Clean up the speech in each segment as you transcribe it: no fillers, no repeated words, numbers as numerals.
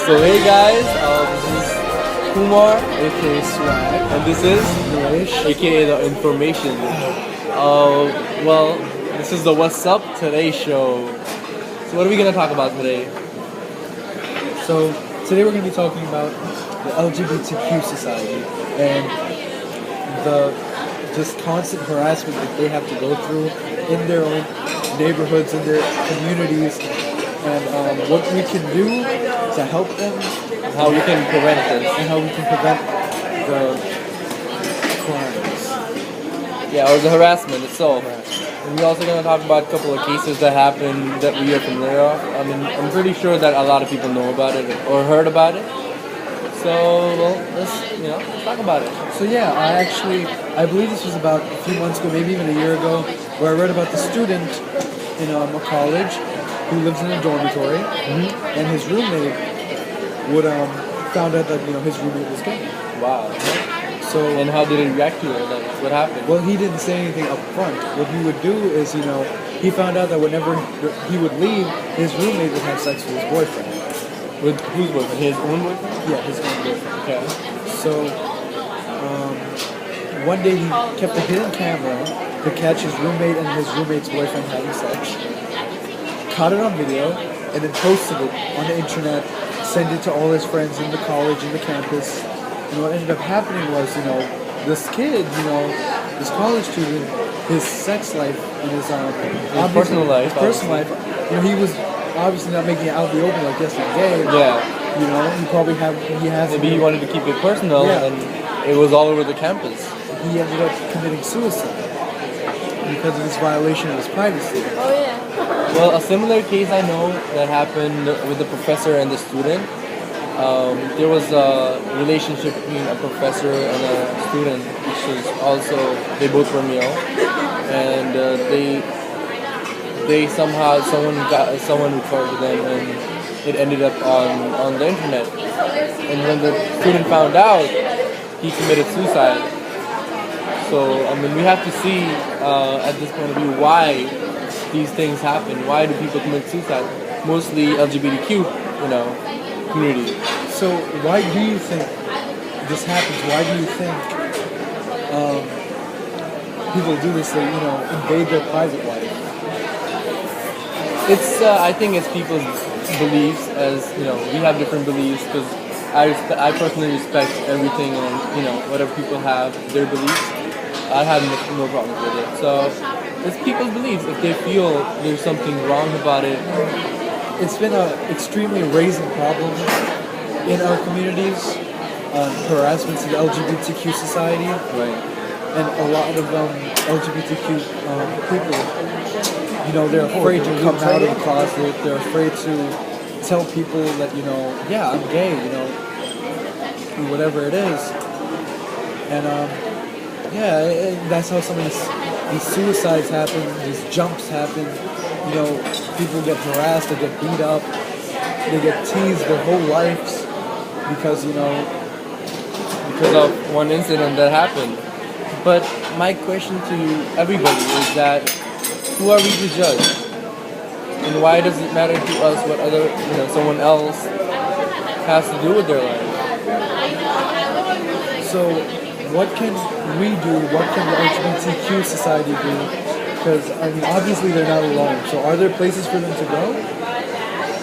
So hey guys, this is Kumar, aka Swag, and this is Noish. aka the Information. Well, this is the Wassuptodayshow. So what are we gonna talk about today? So today we're going to be talking about the LGBTQ society and the just constant harassment that they have to go through in their own neighborhoods, in their communities, and what we can do to help them, How we can prevent this? and how we can prevent the crimes. Yeah, or the harassment itself. And we're also gonna talk about a couple of cases that happened that we are familiar of. I mean, I'm pretty sure that a lot of people know about it or heard about it. So, well, let's talk about it. So yeah, I believe this was about a few months ago, maybe even a year ago, where I read about the student in a college who lives in a dormitory, and his roommate would found out that his roommate was gay. Wow. So And how did he react to it? Like, what happened? well, he didn't say anything up front. What he would do is he found out that whenever he would leave, his roommate would have sex with his boyfriend. With whose boyfriend? His own boyfriend? Yeah, his own boyfriend. Okay. So one day he kept a hidden camera to catch his roommate and his roommate's boyfriend having sex, caught it on video, and then posted it on the internet, sent it to all his friends in the college and the campus. And what ended up happening was, this kid, this college student, his sex life and his personal life, he was obviously not making it out in the open like, yes, I'm gay. Yeah. He has Maybe he wanted to keep it personal, Yeah. and it was all over the campus. he ended up committing suicide because of this violation of his privacy. Well, a similar case I know that happened with the professor and the student. There was a relationship between a professor and a student, which was also, they both were male, and they somehow someone recorded them, and it ended up on the internet. And when the student found out, he committed suicide. So I mean, we have to see at this point of view why these things happen. Why do people commit suicide? Mostly LGBTQ, community. So why do you think this happens? Why do you think people do this? They invade their private life. I think it's people's beliefs. As we have different beliefs because I personally respect everything and whatever people have their beliefs. I have no problem with it. So it's people's beliefs. If they feel there's something wrong about it, It's been an extremely raising problem in our communities, harassment to the LGBTQ society, right? and a lot of LGBTQ people, they're afraid to come out of the closet. They're afraid to tell people that, yeah, I'm gay, whatever it is. And that's how some of these suicides happen, these jumps happen. People get harassed, they get beat up, they get teased their whole lives because Of one incident that happened. But my question to everybody is that who are we to judge? And why does it matter to us what someone else has to do with their life? So what can we do? What can the LGBTQ society do? Because obviously they're not alone. So are there places for them to go?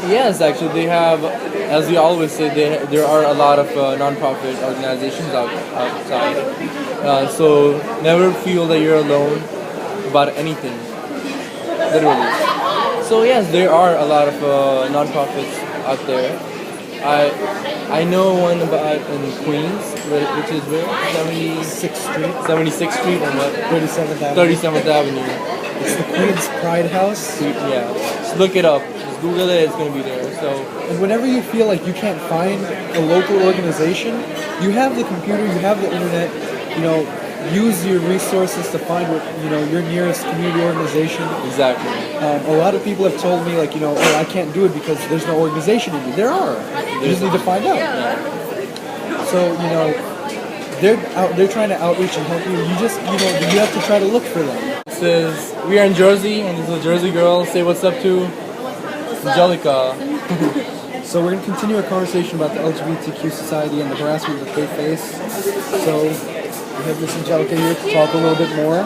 Yes, actually, they have, as we always say, there are a lot of non-profit organizations outside. So never feel that you're alone about anything, literally. So yes, there are a lot of non-profits out there. I know one about in Queens, which is where 76th Street and what 37th Avenue. It's the Queen's Pride House. Yeah, just look it up. Just Google it. It's gonna be there. So. And whenever you feel like you can't find a local organization, you have the computer, you have the internet, use your resources to find what, your nearest community organization. Exactly. A lot of people have told me like, I can't do it because there's no organization in me. There are. You just need to find out. So, they're trying to outreach and help you. You have to try to look for them. We are in Jersey, and this is a Jersey girl. Say what's up to Angelica. So we're going to continue our conversation about the LGBTQ society and the harassment that they face. So we have Miss Angelica here to talk a little bit more.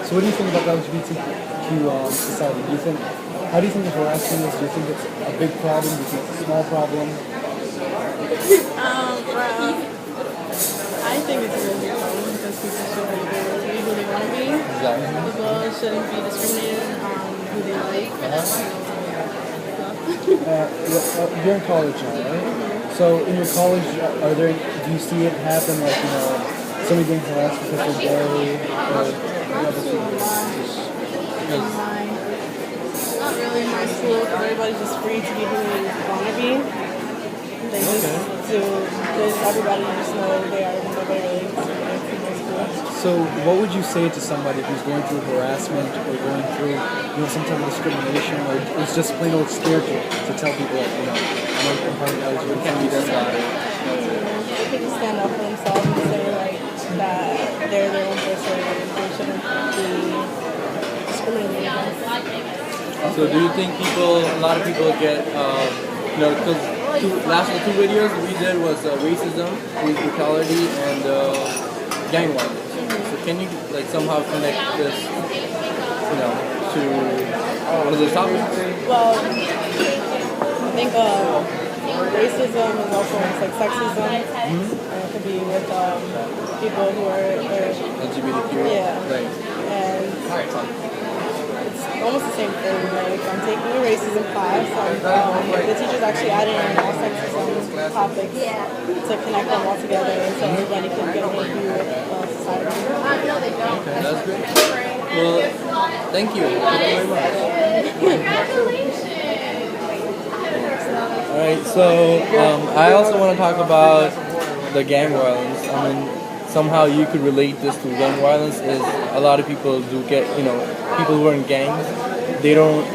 So what do you think about the LGBTQ society? How do you think the harassment is? Do you think it's a big problem? Do you think it's a small problem? I think it's a really big problem because people should be able to be who they want to be. Exactly. People shouldn't be discriminated on who they like. You're in college now, right? So in your college, do you see it happen, like, somebody being harassed because they're gay or other things? Not really in my school. Everybody's just free to be who they want to be. They everybody just know who they are and nobody really in my school. So what would you say to somebody who's going through harassment or going through, some type of discrimination, or is just plain old scared to tell people that, I'm part of the LGBT society? They can just stand up for themselves and say that they're their own person and they shouldn't be discriminated against. So do you think a lot of people get, because last of the 2 videos we did was racism, police brutality, and gang violence. So can you somehow connect this, to one of those topics? Well, I think racism is also sexism. And it could be with people who are LGBTQ. Yeah. Right. And it's almost the same thing. I'm taking a racism class. The teacher's actually adding in all sexism topics to connect them all together so everybody can get an overview of society. Okay, that's great. Well, thank you. Thank you very much. Alright, so I also want to talk about the gang violence. I mean, somehow you could relate this to gang violence is a lot of people do get, people who are in gangs, they don't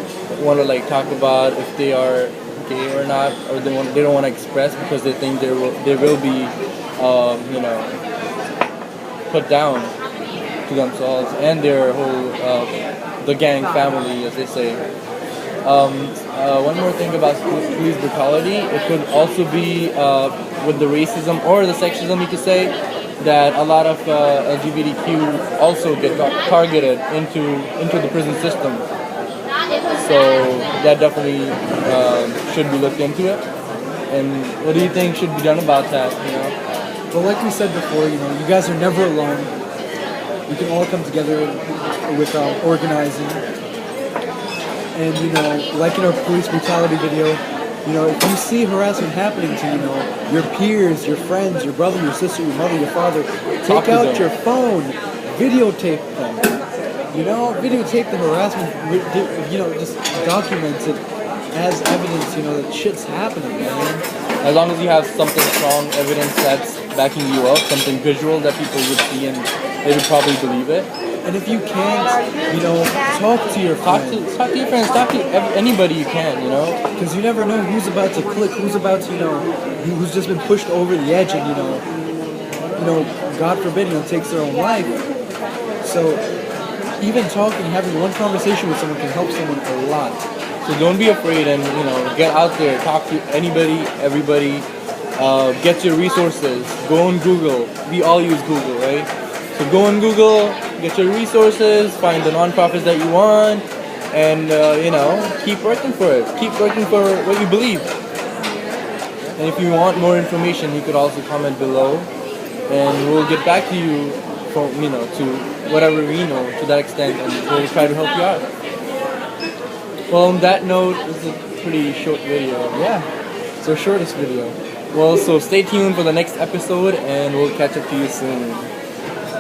want to talk about if they are gay or not, or they don't want to express because they think they will be, put down to themselves and their whole, the gang family, as they say. One more thing about police brutality, it could also be with the racism or the sexism, you could say, that a lot of LGBTQ also get targeted into the prison system. So that definitely should be looked into it. And what do you think should be done about that? Well, like we said before, you guys are never alone. You can all come together with organizing. And like in our police brutality video, if you see harassment happening to, your peers, your friends, your brother, your sister, your mother, your father, take out your phone, videotape them. Videotape the harassment, just document it as evidence, that shit's happening, man. As long as you have something strong, evidence that's backing you up, something visual that people would see and they would probably believe it. And if you can't, talk to your friends. Talk to your friends, talk to anybody you can, Because you never know who's about to click, who's about to, who's just been pushed over the edge and, God forbid, takes their own life. So even talking, having one conversation with someone can help someone a lot. So don't be afraid and, get out there, talk to anybody, everybody, get your resources, go on Google. We all use Google, right? So go on Google, get your resources, find the nonprofits that you want, and, keep working for it. Keep working for what you believe. And if you want more information, you could also comment below, and we'll get back to you from, to whatever we know to that extent, and we'll try to help you out. Well, on that note, this is a pretty short video. Yeah, it's our shortest video. Well, so stay tuned for the next episode, and we'll catch up to you soon.